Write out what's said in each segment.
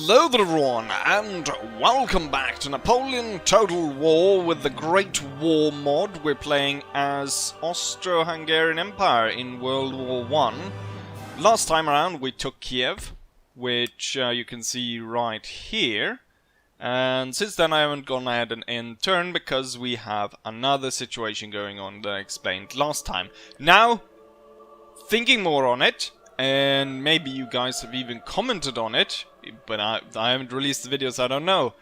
Hello there everyone, and welcome back to Napoleon Total War with the Great War mod. We're playing as Austro-Hungarian Empire in World War I. Last time around we took Kiev, which you can see right here. And since then I haven't gone ahead and end turn because we have another situation going on that I explained last time. Now, thinking more on it, and maybe you guys have even commented on it, but I haven't released the video, so I don't know.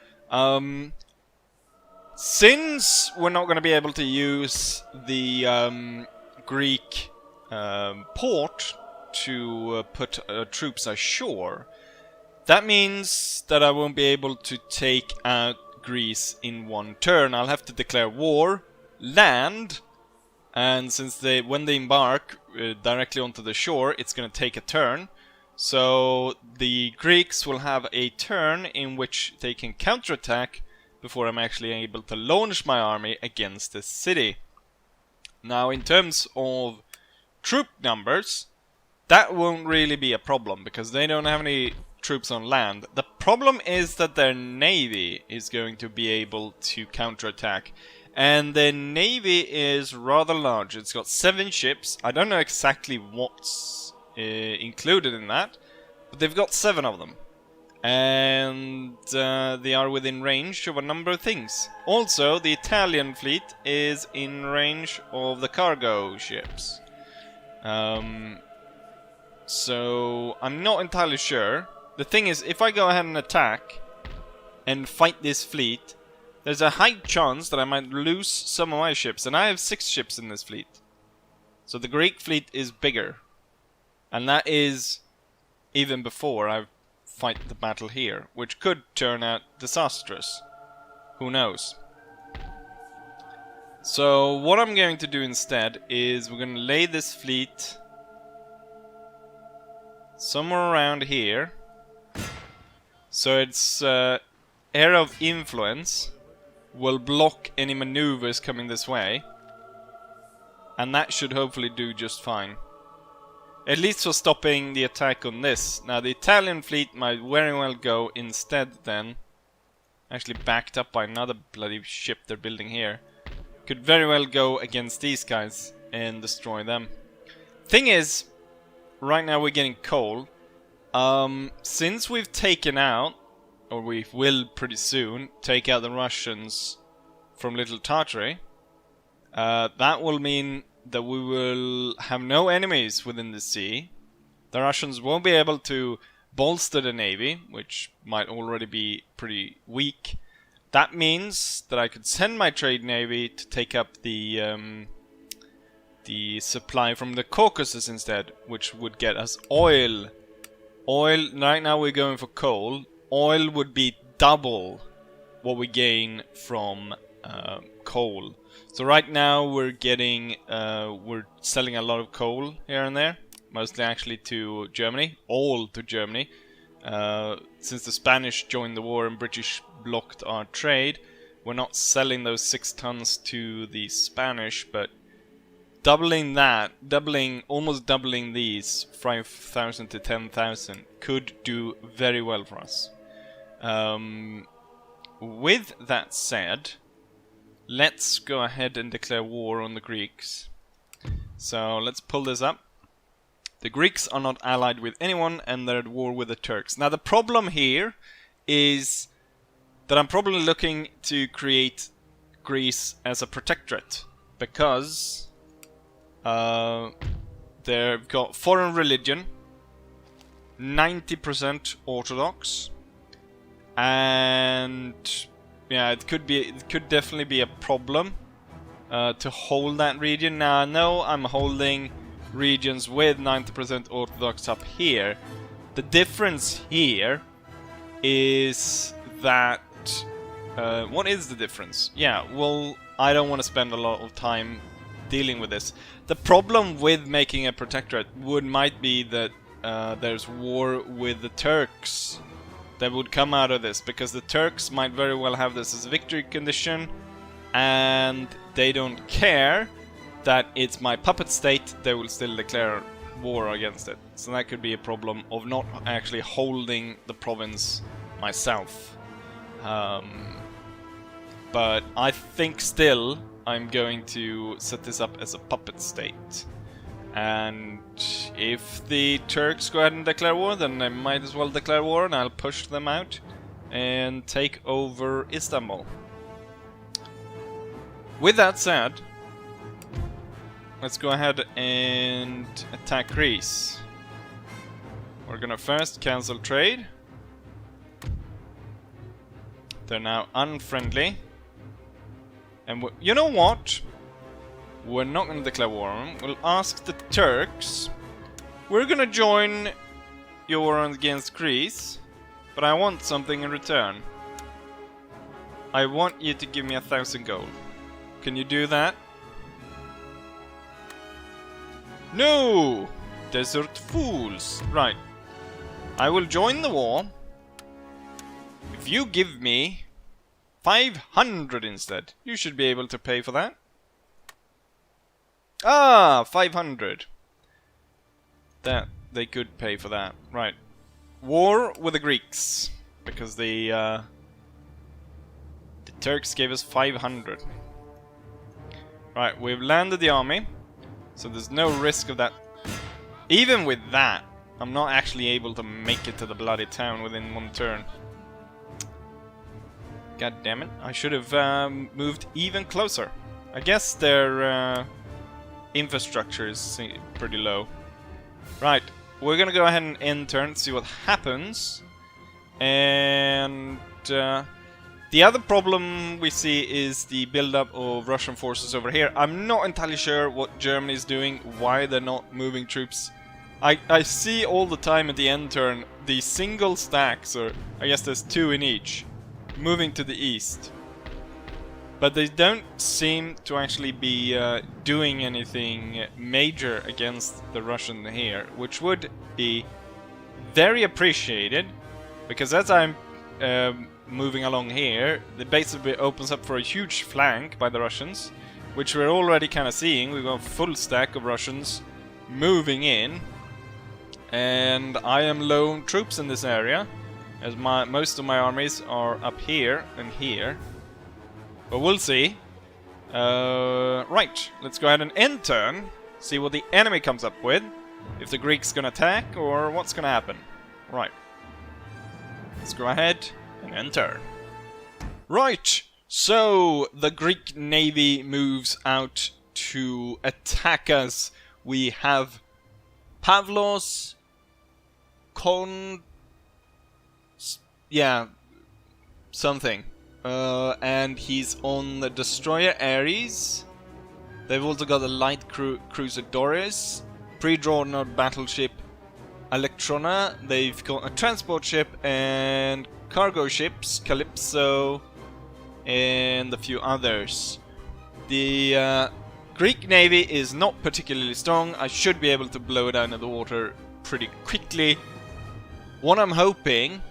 Since we're not going to be able to use the Greek port to put troops ashore, that means that I won't be able to take out Greece in one turn. I'll have to declare war, land, and since when they embark directly onto the shore, it's going to take a turn. So the Greeks will have a turn in which they can counterattack before I'm actually able to launch my army against the city. Now, in terms of troop numbers, that won't really be a problem because they don't have any troops on land. The problem is that their navy is going to be able to counterattack. And their navy is rather large. It's got 7 ships. I don't know exactly what's included in that, but they've got 7 of them. And they are within range of a number of things. Also, the Italian fleet is in range of the cargo ships. So, I'm not entirely sure. The thing is, if I go ahead and attack and fight this fleet, there's a high chance that I might lose some of my ships, and I have 6 ships in this fleet. So the Greek fleet is bigger. And that is even before I fight the battle here, which could turn out disastrous. Who knows? So what I'm going to do instead is we're going to lay this fleet somewhere around here. So its area of influence will block any maneuvers coming this way. And that should hopefully do just fine. At least for stopping the attack on this. Now the Italian fleet might very well go instead then. Actually backed up by another bloody ship they're building here. Could very well go against these guys and destroy them. Thing is, right now we're getting coal. Since we've taken out, or we will pretty soon, take out the Russians from Little Tartary, that will mean that we will have no enemies within the sea. The Russians won't be able to bolster the navy, which might already be pretty weak. That means that I could send my trade navy to take up the supply from the Caucasus instead, which would get us oil. Oil, right now we're going for coal. Oil would be double what we gain from coal. So right now we're getting, we're selling a lot of coal here and there, mostly actually to Germany, all to Germany. Since the Spanish joined the war and British blocked our trade, we're not selling those 6 tons to the Spanish, but doubling that, almost doubling these 5,000 to 10,000 could do very well for us. With that said, let's go ahead and declare war on the Greeks. So let's pull this up. The Greeks are not allied with anyone and they're at war with the Turks. Now the problem here is that I'm probably looking to create Greece as a protectorate. Because they've got foreign religion, 90% Orthodox, and yeah, it could definitely be a problem to hold that region. Now I know I'm holding regions with 90% Orthodox up here. The difference here is that what is the difference? Yeah, well, I don't want to spend a lot of time dealing with this. The problem with making a protectorate might be that there's war with the Turks that would come out of this, because the Turks might very well have this as a victory condition, and they don't care that it's my puppet state. They will still declare war against it. So that could be a problem of not actually holding the province myself. But I think still I'm going to set this up as a puppet state. And if the Turks go ahead and declare war, then I might as well declare war, and I'll push them out and take over Istanbul. With that said, let's go ahead and attack Greece. We're gonna first cancel trade. They're now unfriendly. And you know what? We're not gonna declare war on them. We'll ask the Turks. We're gonna join your war against Greece, but I want something in return. I want you to give me 1,000 gold. Can you do that? No! Desert fools! Right. I will join the war if you give me 500 instead. You should be able to pay for that. Ah, 500. That they could pay for that. Right. War with the Greeks, because the Turks gave us 500. Right, we've landed the army, so there's no risk of that. Even with that, I'm not actually able to make it to the bloody town within one turn. God damn it, I should have moved even closer. I guess their infrastructure is pretty low. Right, we're gonna go ahead and end turn, see what happens. And the other problem we see is the build-up of Russian forces over here. I'm not entirely sure what Germany is doing, why they're not moving troops. I see all the time at the end turn the single stacks, or I guess there's 2 in each, moving to the east. But they don't seem to actually be doing anything major against the Russian here, which would be very appreciated, because as I'm moving along here, it basically opens up for a huge flank by the Russians, which we're already kind of seeing. We've got a full stack of Russians moving in, and I am low on troops in this area, as most of my armies are up here and here. But we'll see. Right, let's go ahead and end turn, see what the enemy comes up with, if the Greeks gonna attack or what's gonna happen. Right, let's go ahead and end turn. Right, so the Greek navy moves out to attack us. We have Pavlos, something. And he's on the destroyer Ares. They've also got a light cruiser Doris, pre-drawn battleship Electrona. They've got a transport ship and cargo ships, Calypso, and a few others. The Greek navy is not particularly strong. I should be able to blow it out of the water pretty quickly. What I'm hoping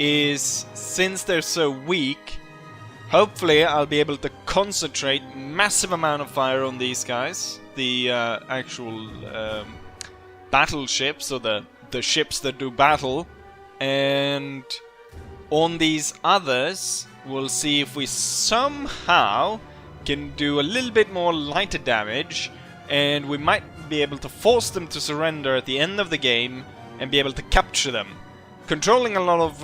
is, since they're so weak, hopefully I'll be able to concentrate massive amount of fire on these guys, the actual battleships, or the ships that do battle, and on these others we'll see if we somehow can do a little bit more lighter damage, and we might be able to force them to surrender at the end of the game and be able to capture them. Controlling a lot of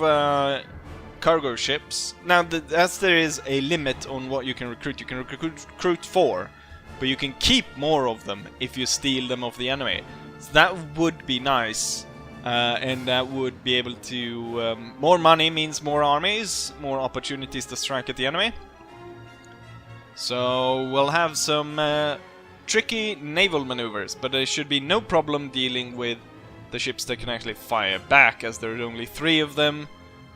cargo ships. Now, as there is a limit on what you can recruit 4, but you can keep more of them if you steal them off the enemy. So that would be nice, and that would be able to... more money means more armies, more opportunities to strike at the enemy. So we'll have some tricky naval maneuvers, but there should be no problem dealing with the ships that can actually fire back, as there are only 3 of them.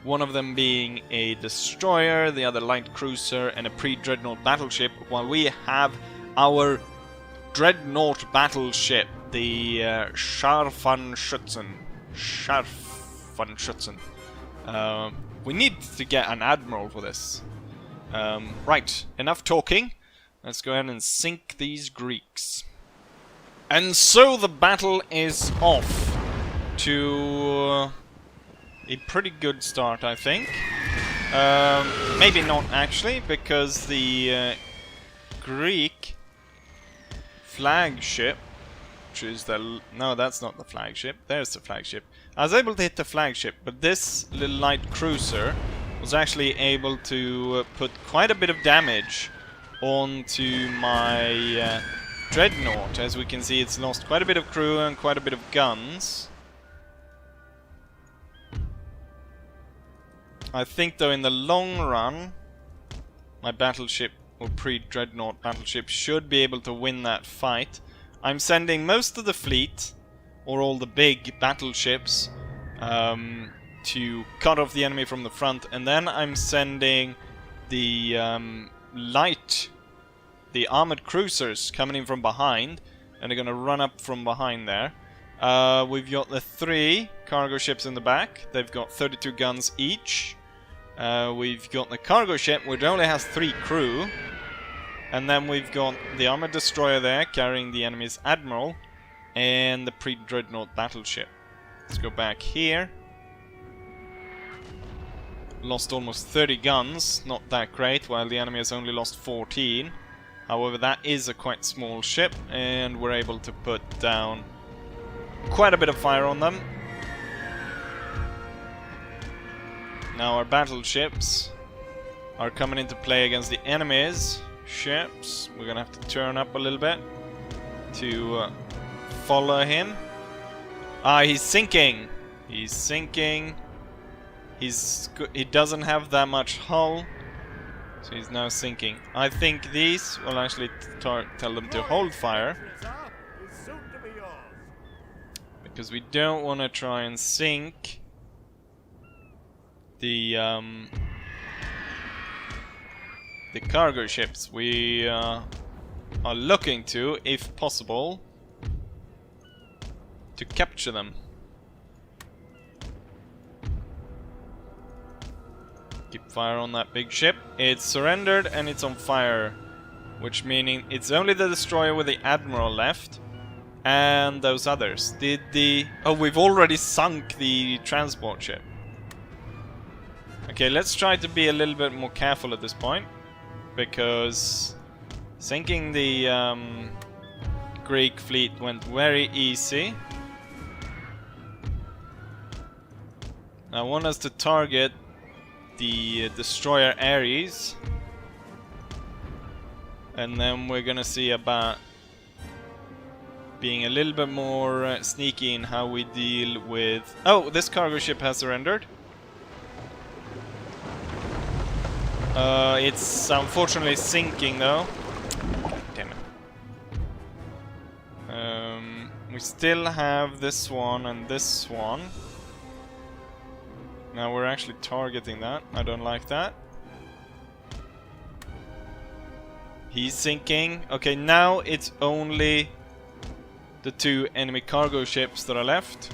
One of them being a destroyer, the other light cruiser, and a pre-dreadnought battleship, while we have our dreadnought battleship, the Scharfenschützen. We need to get an admiral for this. Right, enough talking. Let's go ahead and sink these Greeks. And so the battle is off to a pretty good start, I think. Maybe not actually, because the Greek flagship, which is the... No, that's not the flagship. There's the flagship. I was able to hit the flagship, but this little light cruiser was actually able to put quite a bit of damage onto my dreadnought. As we can see, it's lost quite a bit of crew and quite a bit of guns. I think, though, in the long run, my battleship, or pre-dreadnought battleship, should be able to win that fight. I'm sending most of the fleet, or all the big battleships, to cut off the enemy from the front, and then I'm sending the the armored cruisers coming in from behind, and they're gonna run up from behind there. We've got the 3 cargo ships in the back. They've got 32 guns each. We've got the cargo ship, which only has 3 crew. And then we've got the armored destroyer there, carrying the enemy's admiral, and the pre-dreadnought battleship. Let's go back here. Lost almost 30 guns, not that great, while the enemy has only lost 14. However, that is a quite small ship, and we're able to put down quite a bit of fire on them. Now our battleships are coming into play against the enemy's ships. We're gonna have to turn up a little bit to follow him. Ah, he's sinking! He's sinking. He doesn't have that much hull, so he's now sinking. I think these will actually tell them to hold fire, because we don't want to try and sink the cargo ships. We are looking to, if possible, to capture them. Keep fire on that big ship. It's surrendered and it's on fire, which meaning it's only the destroyer with the admiral left and those others. Oh, we've already sunk the transport ship. Okay, let's try to be a little bit more careful at this point, because sinking the Greek fleet went very easy. I want us to target the destroyer Ares, and then we're gonna see about being a little bit more sneaky in how we deal with... Oh, this cargo ship has surrendered. It's unfortunately sinking though. God damn it. We still have this one and this one. Now we're actually targeting that. I don't like that. He's sinking. Okay, now it's only the 2 enemy cargo ships that are left.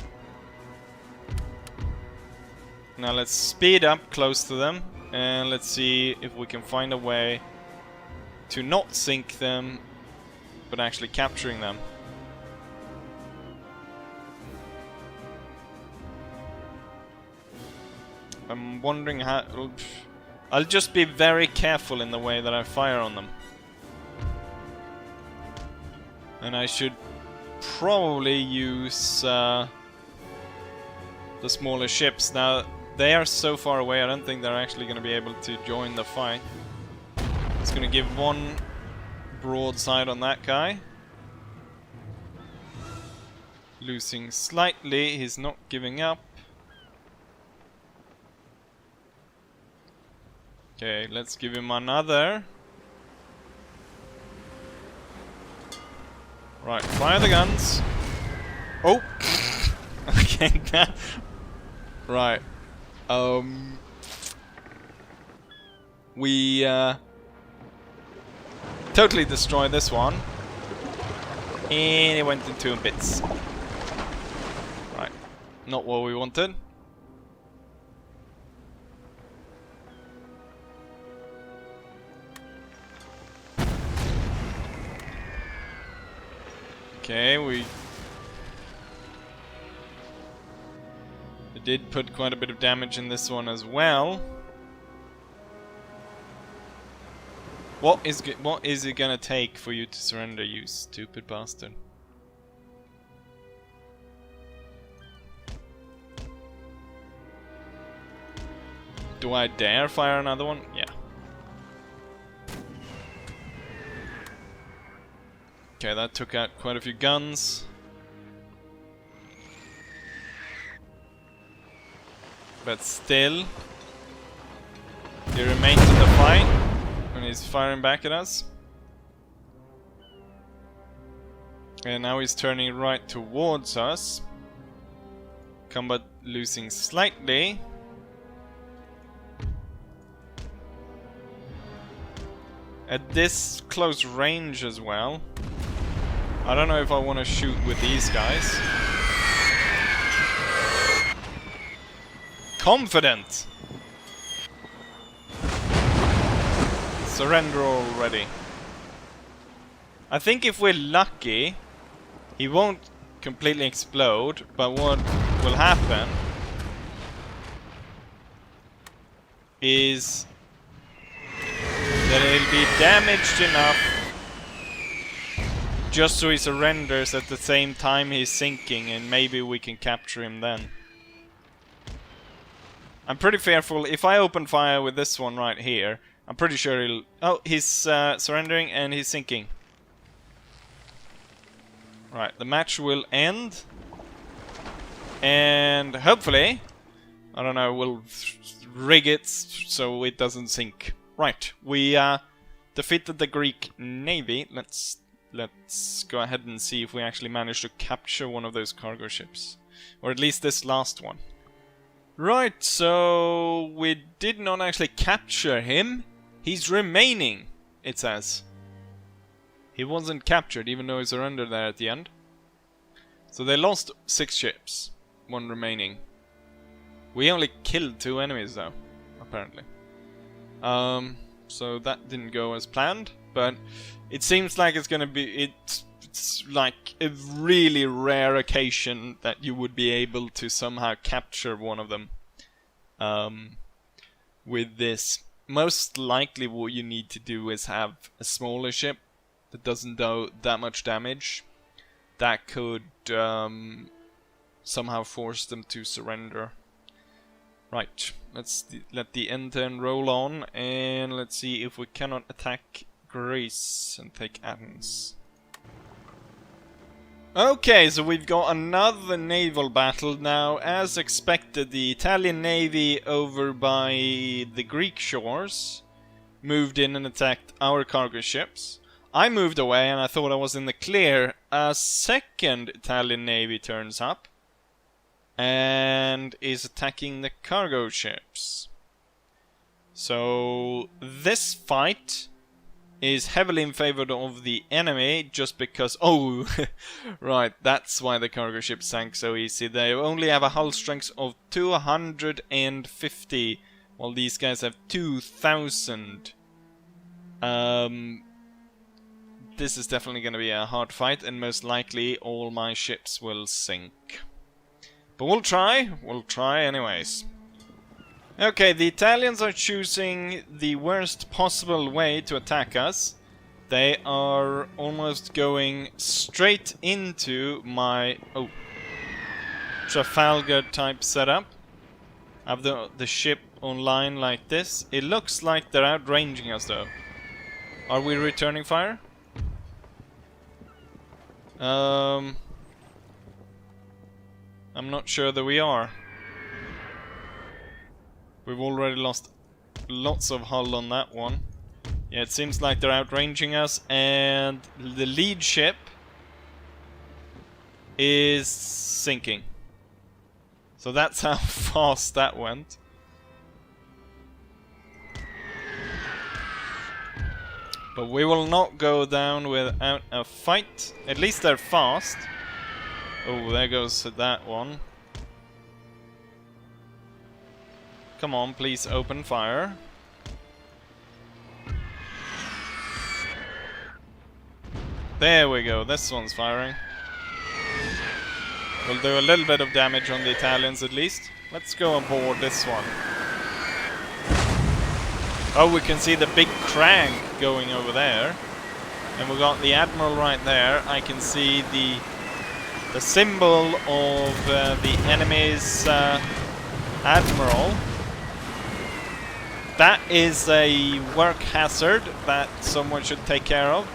Now let's speed up close to them, and let's see if we can find a way to not sink them, but actually capturing them. I'm wondering how... I'll just be very careful in the way that I fire on them. And I should probably use the smaller ships. Now, they are so far away, I don't think they're actually going to be able to join the fight. It's going to give one broadside on that guy. Losing slightly, he's not giving up. Okay, let's give him another. Right, fire the guns. Oh! Okay, now... Right. We totally destroyed this one. And it went into bits. Right. Not what we wanted. Okay, the did put quite a bit of damage in this one as well. What is it gonna take for you to surrender, you stupid bastard? Do I dare fire another one? Yeah. Okay, that took out quite a few guns. But still, he remains in the fight, and he's firing back at us. And now he's turning right towards us. Combat losing slightly. At this close range as well. I don't know if I want to shoot with these guys. Confident! Surrender already. I think if we're lucky, he won't completely explode, but what will happen is that it'll be damaged enough just so he surrenders at the same time he's sinking, and maybe we can capture him then. I'm pretty fearful. If I open fire with this one right here, I'm pretty sure he'll... Oh, he's surrendering and he's sinking. Right, the match will end. And hopefully, I don't know, we'll rig it so it doesn't sink. Right, we defeated the Greek navy. Let's go ahead and see if we actually manage to capture one of those cargo ships. Or at least this last one. Right, so we did not actually capture him. He's remaining, it says. He wasn't captured, even though he surrendered there at the end. So they lost 6 ships, 1 remaining. We only killed 2 enemies though, apparently. So that didn't go as planned, but it seems like it's gonna be... It's like a really rare occasion that you would be able to somehow capture one of them with this. Most likely what you need to do is have a smaller ship that doesn't do that much damage. That could somehow force them to surrender. Right, let the end turn roll on, and let's see if we cannot attack Greece and take Athens. Okay, so we've got another naval battle now. As expected, the Italian navy over by the Greek shores moved in and attacked our cargo ships. I moved away and I thought I was in the clear. A second Italian navy turns up and is attacking the cargo ships. So this fight is heavily in favor of the enemy, just because... Oh, right, that's why the cargo ship sank so easy. They only have a hull strength of 250, while these guys have 2,000. This is definitely going to be a hard fight, and most likely all my ships will sink. But we'll try anyways. Okay, the Italians are choosing the worst possible way to attack us. They are almost going straight into my Trafalgar type setup. I have the ship online like this. It looks like they're outranging us though. Are we returning fire? I'm not sure that we are. We've already lost lots of hull on that one. Yeah, it seems like they're outranging us, and the lead ship is sinking. So that's how fast that went. But we will not go down without a fight. At least they're fast. Oh, there goes that one. Come on, please open fire. There we go, this one's firing. We'll do a little bit of damage on the Italians at least. Let's go aboard this one. Oh, we can see the big crank going over there. And we got the Admiral right there. I can see the symbol of the enemy's Admiral. That is a work hazard that someone should take care of,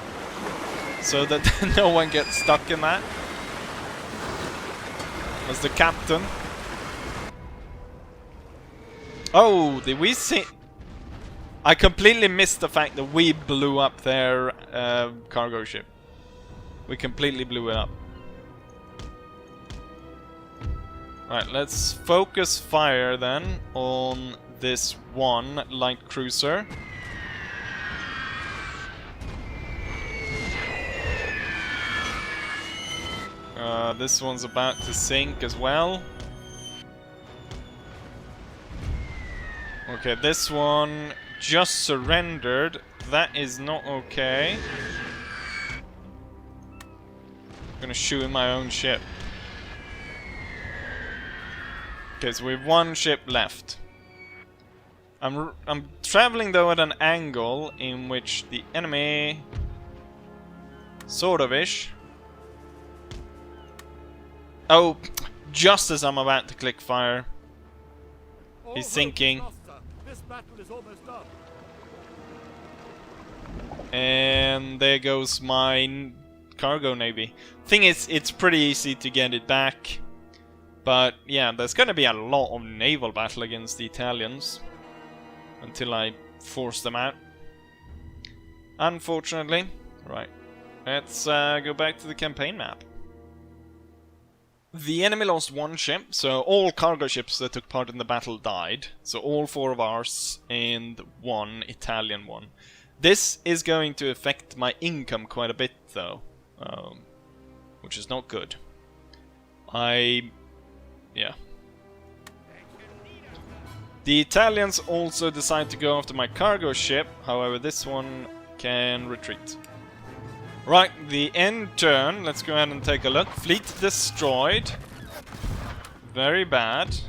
so that no one gets stuck in that. As the captain. Oh, did we see? I completely missed the fact that we blew up their cargo ship. We completely blew it up. Right, let's focus fire then on this one light cruiser. This one's about to sink as well. Okay, this one just surrendered. That is not okay. I'm gonna shoot in my own ship. Okay, so we have one ship left. I'm traveling though at an angle in which the enemy, sort of ish. Oh, just as I'm about to click fire, he's sinking. This battle is almost done. And there goes my cargo navy. Thing is, it's pretty easy to get it back. But yeah, there's gonna be a lot of naval battle against the Italians until I force them out. Unfortunately. Right. Let's go back to the campaign map. The enemy lost one ship, so all cargo ships that took part in the battle died. So all 4 of ours and 1 Italian one. This is going to affect my income quite a bit though. Which is not good. Yeah. The Italians also decide to go after my cargo ship, however this one can retreat. Right, the end turn, let's go ahead and take a look. Fleet destroyed. Very bad.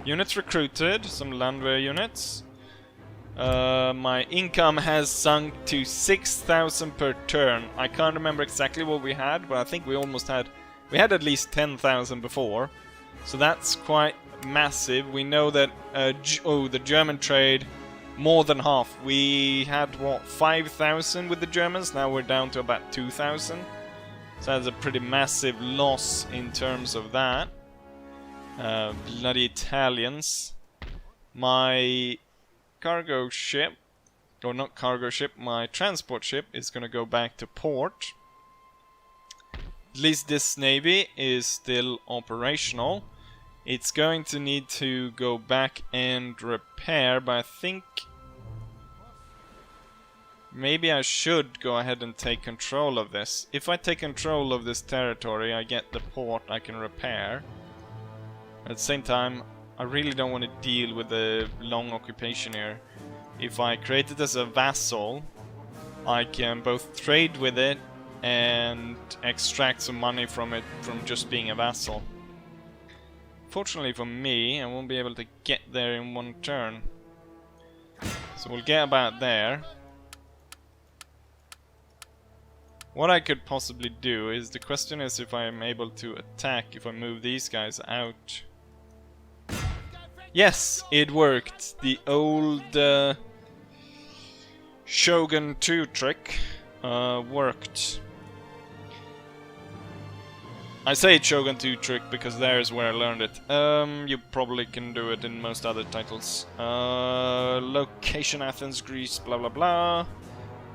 Units recruited, some landwehr units. My income has sunk to 6,000 per turn. I can't remember exactly what we had, but I think we almost had... We had at least 10,000 before. So that's quite massive. We know that the German trade, more than half. We had, what, 5,000 with the Germans? Now we're down to about 2,000. So that's a pretty massive loss in terms of that. Bloody Italians. My cargo ship, or not cargo ship, my transport ship is going to go back to port. At least this navy is still operational. It's going to need to go back and repair, but I think maybe I should go ahead and take control of this. If I take control of this territory, I get the port I can repair. At the same time, I really don't want to deal with the long occupation here. If I create it as a vassal, I can both trade with it and extract some money from it from just being a vassal. Fortunately for me, I won't be able to get there in one turn. So we'll get about there. What I could possibly do is, the question is if I am able to attack if I move these guys out. Yes, it worked. The old Shogun 2 trick worked. I say Shogun 2 trick because there's where I learned it. You probably can do it in most other titles. Location Athens, Greece, blah blah blah.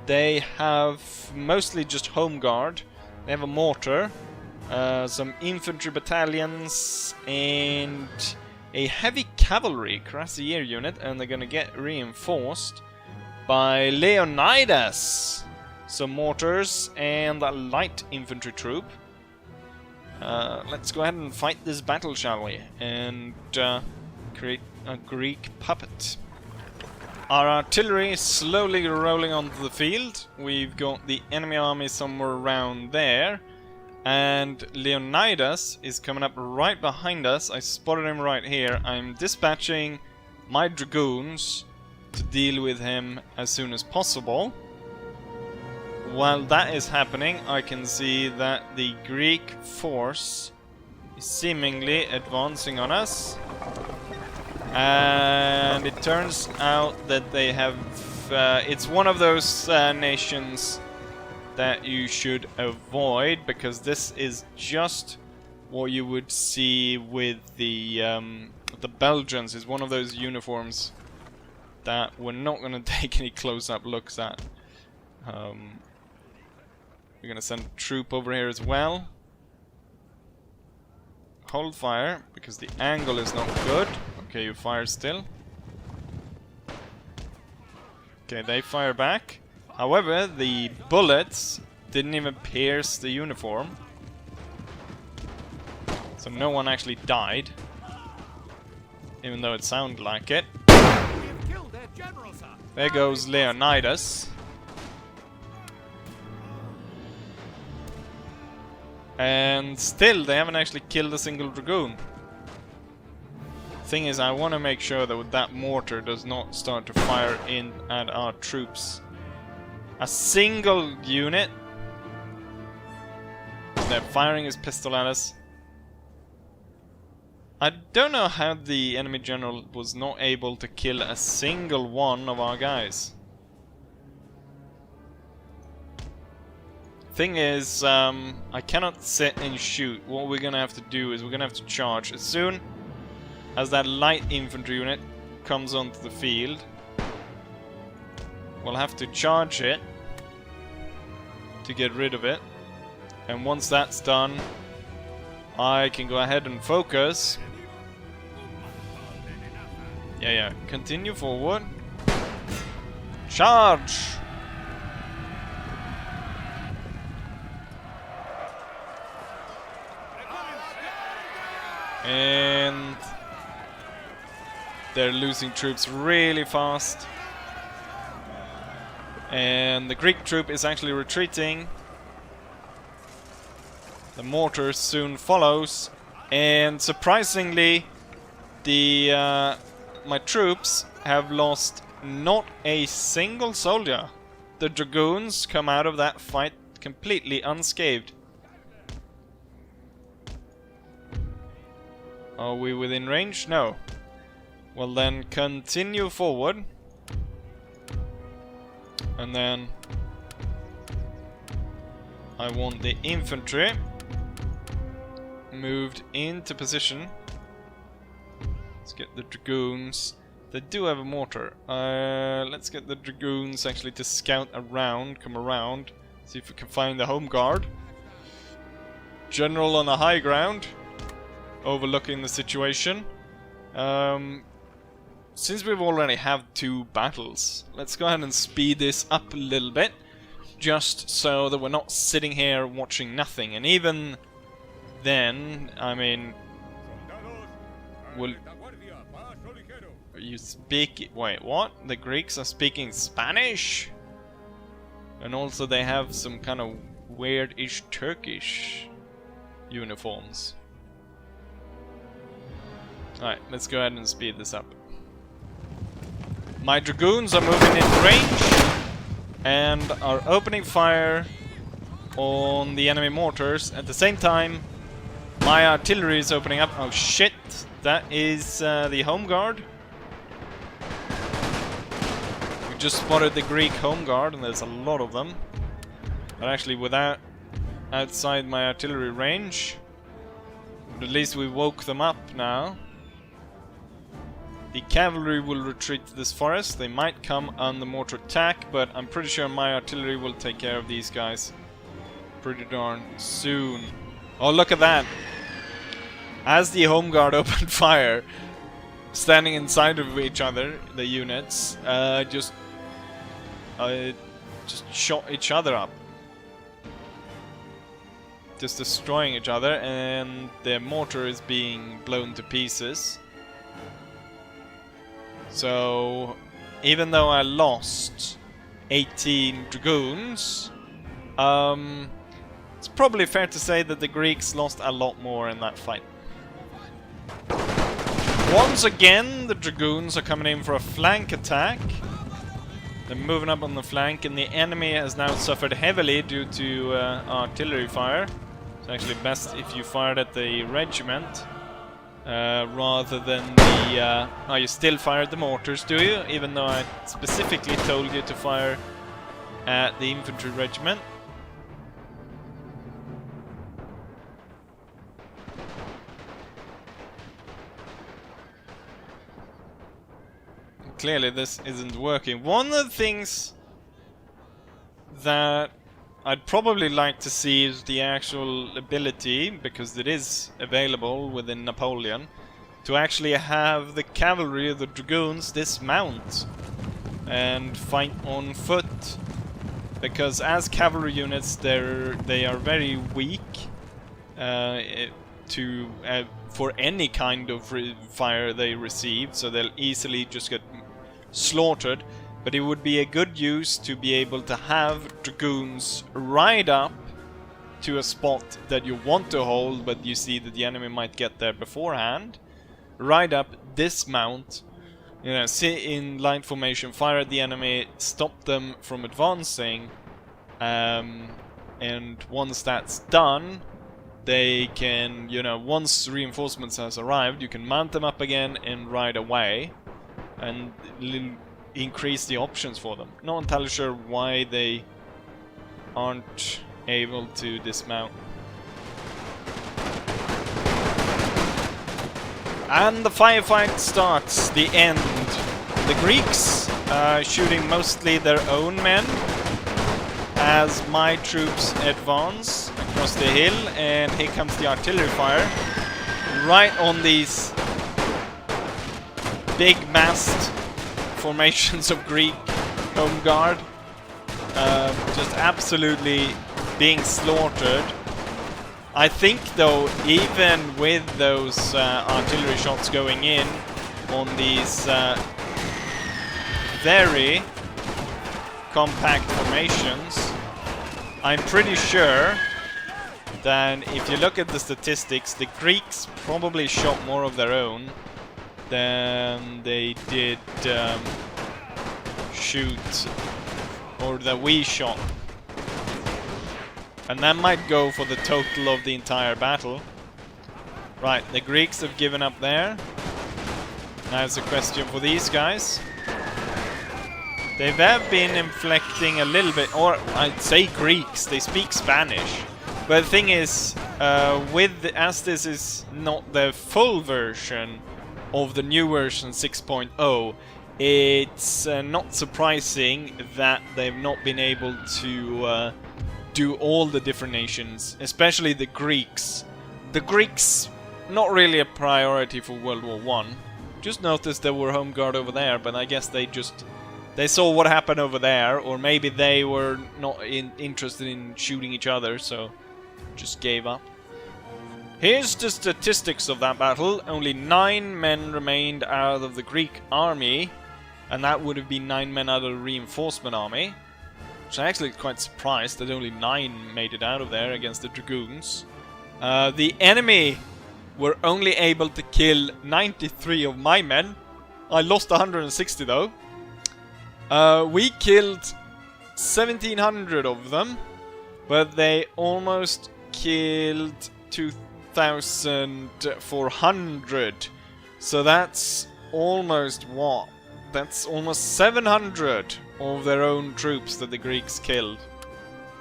They have mostly just home guard. They have a mortar, some infantry battalions, and a heavy cavalry cuirassier unit, and they're gonna get reinforced by Leonidas. Some mortars and a light infantry troop. Let's go ahead and fight this battle, shall we? And create a Greek puppet. Our artillery is slowly rolling onto the field. We've got the enemy army somewhere around there. And Leonidas is coming up right behind us. I spotted him right here. I'm dispatching my dragoons to deal with him as soon as possible. While that is happening, I can see that the Greek force is seemingly advancing on us. And it turns out that they have... it's one of those nations that you should avoid, because this is just what you would see with the Belgians. Is one of those uniforms that we're not going to take any close-up looks at. We're going to send a troop over here as well. Hold fire, because the angle is not good. Okay, you fire still. Okay, they fire back. However, the bullets didn't even pierce the uniform. So no one actually died. Even though it sounded like it. There goes Leonidas. And still, they haven't actually killed a single dragoon. Thing is, I want to make sure that that mortar does not start to fire in at our troops. A single unit. They're firing his pistol at us. I don't know how the enemy general was not able to kill a single one of our guys. Thing is, I cannot sit and shoot. What we're gonna have to do is we're gonna have to charge. As soon as that light infantry unit comes onto the field, we'll have to charge it to get rid of it. And once that's done, I can go ahead and focus. Yeah, continue forward. Charge! And they're losing troops really fast. And the Greek troop is actually retreating. The mortar soon follows. And surprisingly, the my troops have lost not a single soldier. The dragoons come out of that fight completely unscathed. Are we within range? No. Well then, continue forward. And then I want the infantry moved into position. Let's get the dragoons. They do have a mortar. Let's get the dragoons actually to scout around, come around, see if we can find the home guard. General on the high ground, overlooking the situation. Since we've already had 2 battles, let's go ahead and speed this up a little bit, just so that we're not sitting here watching nothing. And even then, I mean, you speak... Wait, what? The Greeks are speaking Spanish? And also they have some kind of weird-ish Turkish uniforms. Alright, let's go ahead and speed this up. My dragoons are moving in range and are opening fire on the enemy mortars. At the same time, my artillery is opening up. Oh shit, that is the home guard. We just spotted the Greek home guard, and there's a lot of them. But actually outside my artillery range. But at least we woke them up now. The cavalry will retreat to this forest. They might come on the mortar attack, but I'm pretty sure my artillery will take care of these guys pretty darn soon. Oh, look at that! As the home guard opened fire, standing inside of each other, the units just shot each other up, just destroying each other, and their mortar is being blown to pieces. So, even though I lost 18 dragoons, It's probably fair to say that the Greeks lost a lot more in that fight. Once again, the Dragoons are coming in for a flank attack. They're moving up on the flank, and the enemy has now suffered heavily due to artillery fire. It's actually best if you fired at the regiment rather than the... oh, you still fired the mortars, do you? Even though I specifically told you to fire at the infantry regiment. Clearly this isn't working. One of the things that I'd probably like to see is the actual ability, because it is available within Napoleon, to actually have the cavalry of the dragoons dismount and fight on foot. Because as cavalry units, they are very weak for any kind of fire they receive, so they'll easily just get slaughtered. But it would be a good use to be able to have dragoons ride up to a spot that you want to hold, but you see that the enemy might get there beforehand. Ride up, dismount, you know, sit in line formation, fire at the enemy, stop them from advancing, and once that's done, they can, you know, once reinforcements has arrived, you can mount them up again and ride away, and increase the options for them. Not entirely sure why they aren't able to dismount. And the firefight starts, the end. The Greeks shooting mostly their own men as my troops advance across the hill, and here comes the artillery fire right on these big massed formations of Greek home guard, just absolutely being slaughtered. I think though, even with those artillery shots going in on these very compact formations, I'm pretty sure that if you look at the statistics, the Greeks probably shot more of their own than they did shoot, or that we shot. And that might go for the total of the entire battle. Right, the Greeks have given up there. Now it's a question for these guys. They have been inflecting a little bit, or I'd say Greeks, they speak Spanish. But the thing is, as this is not the full version of the new version 6.0, it's not surprising that they've not been able to do all the different nations, especially the Greeks. The Greeks, not really a priority for World War I. Just noticed there were home guard over there, but I guess they saw what happened over there, or maybe they were not interested in shooting each other, so just gave up. Here's the statistics of that battle. Only 9 men remained out of the Greek army, and that would have been 9 men out of the reinforcement army. Which I'm actually quite surprised that only 9 made it out of there against the dragoons. The enemy were only able to kill 93 of my men. I lost 160 though. We killed 1,700 of them, but they almost killed 2,400. So that's almost what? That's almost 700 of their own troops that the Greeks killed.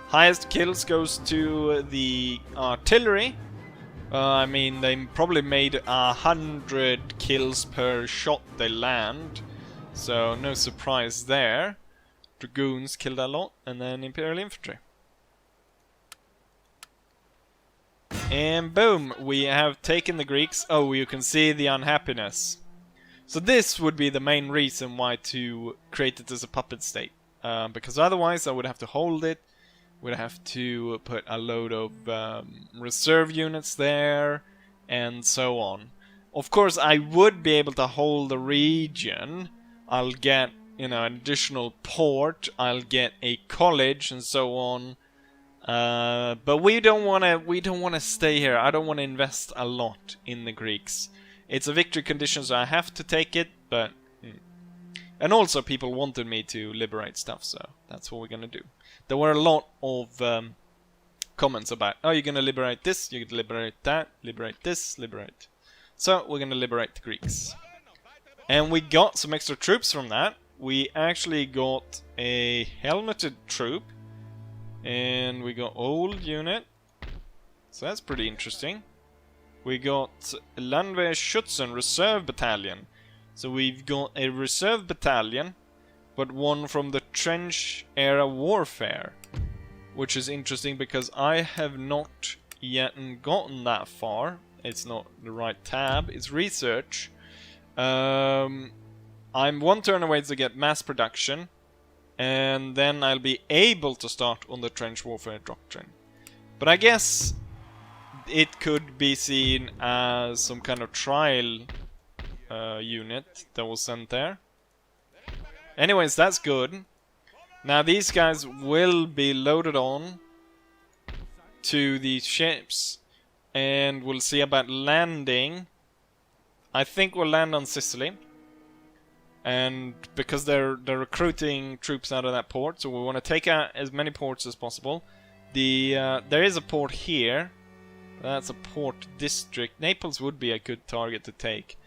Highest kills goes to the artillery. I mean, they probably made 100 kills per shot they land. So no surprise there. Dragoons killed a lot, and then Imperial Infantry. And boom, we have taken the Greeks. Oh, you can see the unhappiness. So this would be the main reason why to create it as a puppet state. Because otherwise I would have to hold it. Would have to put a load of reserve units there, and so on. Of course, I would be able to hold the region. I'll get, you know, an additional port. I'll get a college and so on. But we don't want to stay here. I don't want to invest a lot in the Greeks. It's a victory condition, so I have to take it, but... And also people wanted me to liberate stuff, so that's what we're gonna do. There were a lot of comments about, oh, you're gonna liberate this, you're gonna liberate that, liberate this, liberate. So we're gonna liberate the Greeks. And we got some extra troops from that. We actually got a helmeted troop. And we got old unit. So that's pretty interesting. We got Landwehr Schützen Reserve Battalion. So we've got a reserve battalion, but one from the trench era warfare. Which is interesting because I have not yet gotten that far. It's not the right tab, it's research. I'm one turn away to get mass production. And then I'll be able to start on the trench warfare doctrine. But I guess it could be seen as some kind of trial unit that was sent there. Anyways, that's good. Now these guys will be loaded on to these ships. And we'll see about landing. I think we'll land on Sicily. And because they're recruiting troops out of that port, so we want to take out as many ports as possible. There is a port here. That's a port district. Naples would be a good target to take.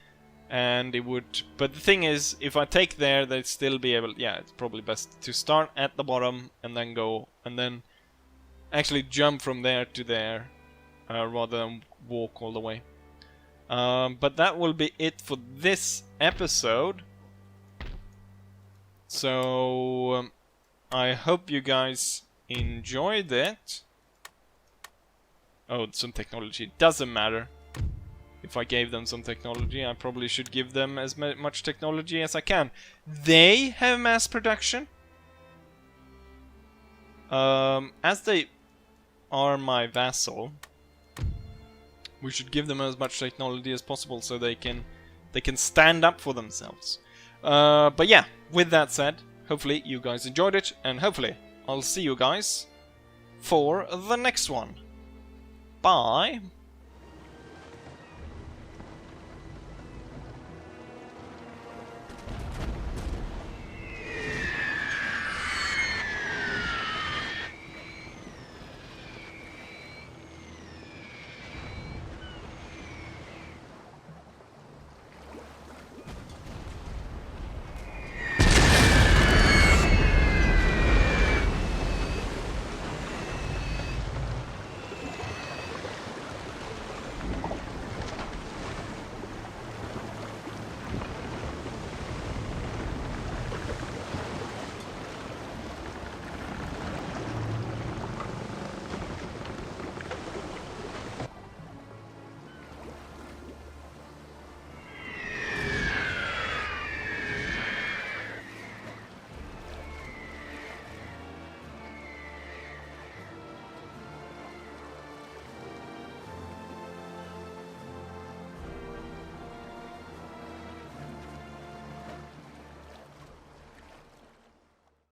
And it would... But the thing is, if I take there, they'd still be able... Yeah, it's probably best to start at the bottom and then go... And then actually jump from there to there. Rather than walk all the way. But that will be it for this episode. So, I hope you guys enjoyed it. Oh, some technology. Doesn't matter. If I gave them some technology, I probably should give them as much technology as I can. They have mass production. As they are my vassal, we should give them as much technology as possible so they can stand up for themselves. But yeah, with that said, hopefully you guys enjoyed it, and hopefully I'll see you guys for the next one. Bye!